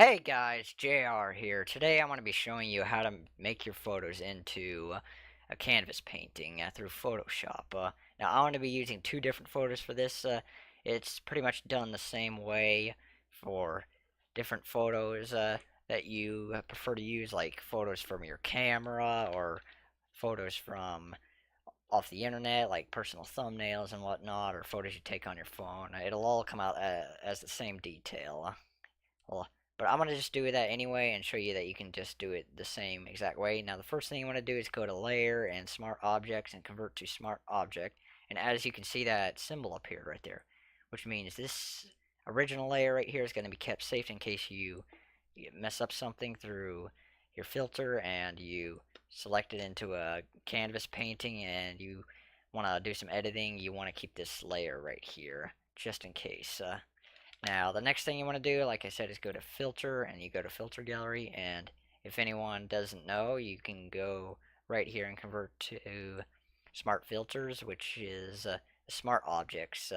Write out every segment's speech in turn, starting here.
Hey guys, JR here. Today I'm going to be showing you how to make your photos into a canvas painting through Photoshop. Now I'm going to be using two different photos for this. It's pretty much done the same way for different photos that you prefer to use, like photos from your camera or photos from off the internet, like personal thumbnails and whatnot, or photos you take on your phone. It'll all come out as the same detail. Well, but I'm gonna just do that anyway and show you that you can just do it the same exact way. Now the first thing you want to do is go to Layer and Smart Objects and convert to Smart Object. And as you can see, that symbol up here right there, which means this original layer right here is going to be kept safe in case you mess up something through your filter and you select it into a canvas painting and you want to do some editing. You want to keep this layer right here just in case. Now, the next thing you want to do, like I said, is go to Filter, and you go to Filter Gallery, and if anyone doesn't know, you can go right here and convert to Smart Filters, which is the Smart Objects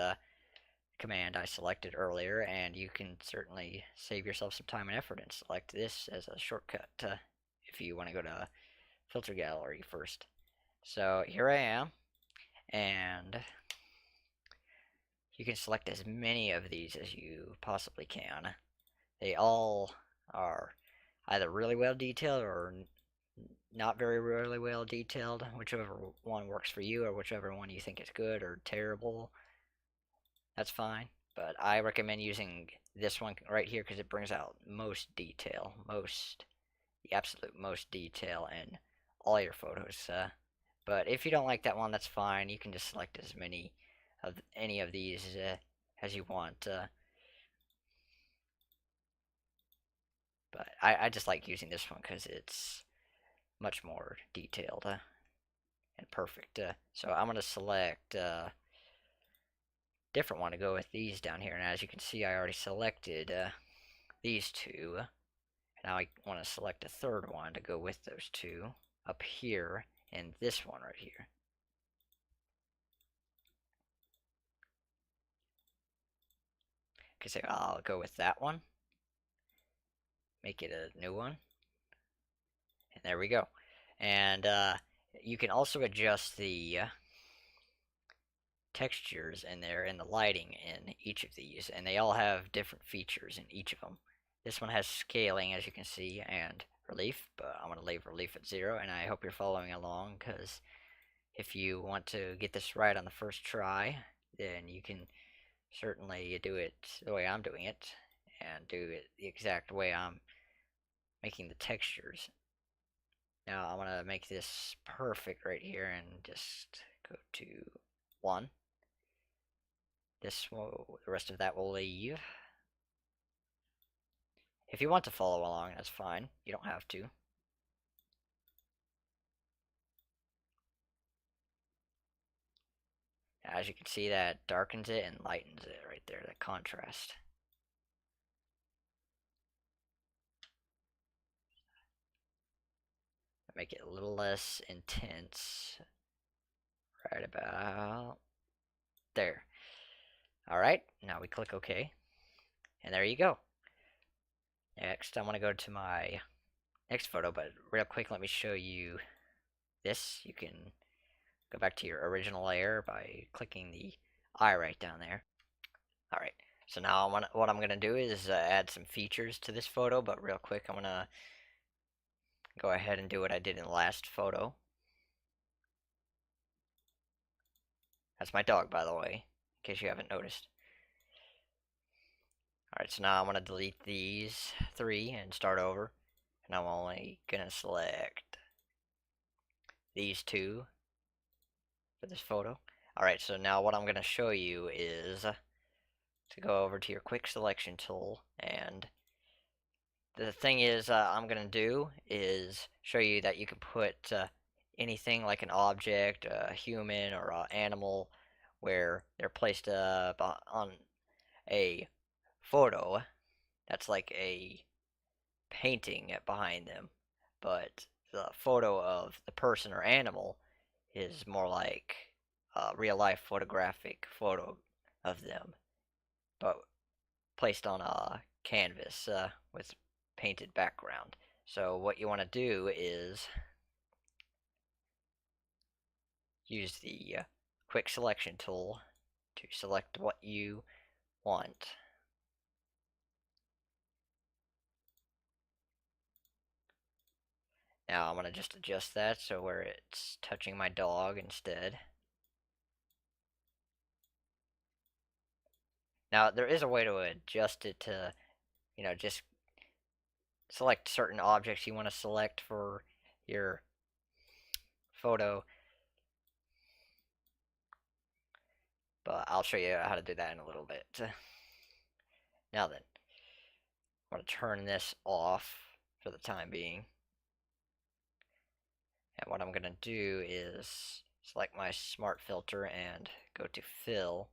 command I selected earlier, and you can certainly save yourself some time and effort and select this as a shortcut if you want to go to Filter Gallery first. So here I am, and you can select as many of these as you possibly can. They all are either really well detailed or not very really well detailed, whichever one works for you or whichever one you think is good or terrible, that's fine. But I recommend using this one right here because it brings out most detail, the absolute most detail in all your photos. But if you don't like that one, that's fine. You can just select as many of any of these as you want. But I just like using this one because it's much more detailed and perfect. So I'm going to select different one to go with these down here. And as you can see, I already selected these two. Now I want to select a third one to go with those two up here and this one right here. Okay, so I'll go with that one. Make it a new one. And there we go. And you can also adjust the textures in there and the lighting in each of these, and they all have different features in each of them. This one has scaling, as you can see, and relief, but I'm going to leave relief at 0, and I hope you're following along, because if you want to get this right on the first try, then you can certainly do it the way I'm doing it, and do it the exact way I'm making the textures. Now I'm going to make this perfect right here, and just go to 1. The rest of that will leave. If you want to follow along, that's fine. You don't have to. As you can see, that darkens it and lightens it right there, that contrast. Make it a little less intense. Right about there. Alright, now we click OK. And there you go. Next, I want to go to my next photo, but real quick, let me show you this. You can go back to your original layer by clicking the eye right down there. Alright, so now what I'm going to do is add some features to this photo, but real quick, I'm going to go ahead and do what I did in the last photo. That's my dog, by the way, in case you haven't noticed. Alright, so now I'm going to delete these 3 and start over. And I'm only going to select these 2 for this photo. Alright, so now what I'm going to show you is to go over to your quick selection tool, and the thing is I'm going to do is show you that you can put anything like an object, a human, or an animal where they're placed on a photo that's like a painting behind them, but the photo of the person or animal is more like a real life photographic photo of them, but placed on a canvas with painted background. So what you want to do is use the quick selection tool to select what you want. Now I'm going to just adjust that so where it's touching my dog instead. Now there is a way to adjust it to, just select certain objects you want to select for your photo, but I'll show you how to do that in a little bit. Now then, I'm going to turn this off for the time being. And what I'm going to do is select my smart filter and go to fill.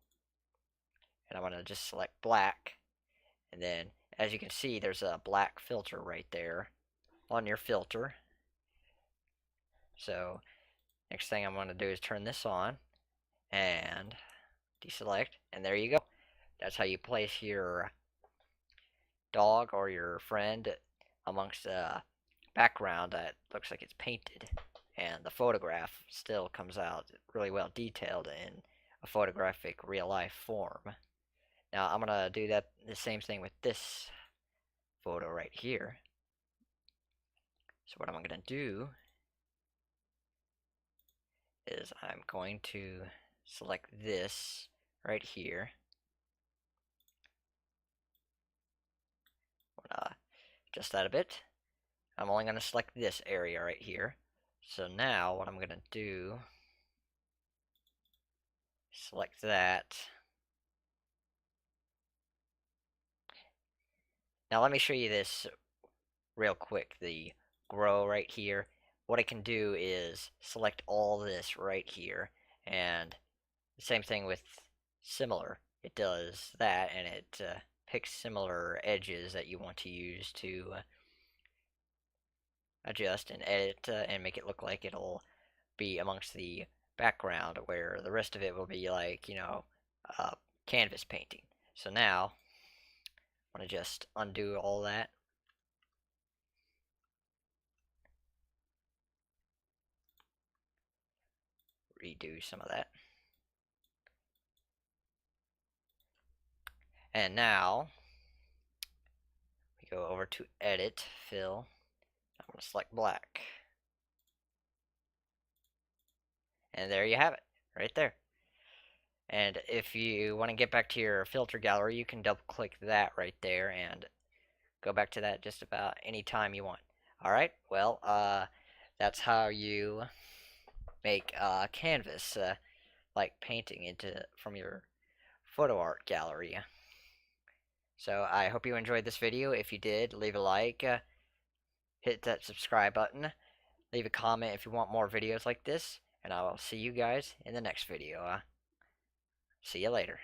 And I'm going to just select black. And then, as you can see, there's a black filter right there on your filter. So, next thing I'm going to do is turn this on and deselect. And there you go. That's how you place your dog or your friend amongst a background that looks like it's painted, and the photograph still comes out really well detailed in a photographic real life form. Now I'm gonna do the same thing with this photo right here. So what I'm gonna do is I'm going to select this right here. I'm gonna adjust that a bit. I'm only going to select this area right here. So now what I'm going to do, select that. Now let me show you this real quick, the grow right here. What I can do is select all this right here, and the same thing with similar. It does that, and it picks similar edges that you want to use to adjust and edit and make it look like it'll be amongst the background, where the rest of it will be like, canvas painting. So now I'm going to just undo all that. Redo some of that. And now we go over to edit, fill. I'm going to select black. And there you have it, right there. And if you want to get back to your filter gallery, you can double click that right there and go back to that just about any time you want. Alright, well, that's how you make canvas like painting into from your photo art gallery. So I hope you enjoyed this video. If you did, leave a like, hit that subscribe button, leave a comment if you want more videos like this, and I will see you guys in the next video. See you later.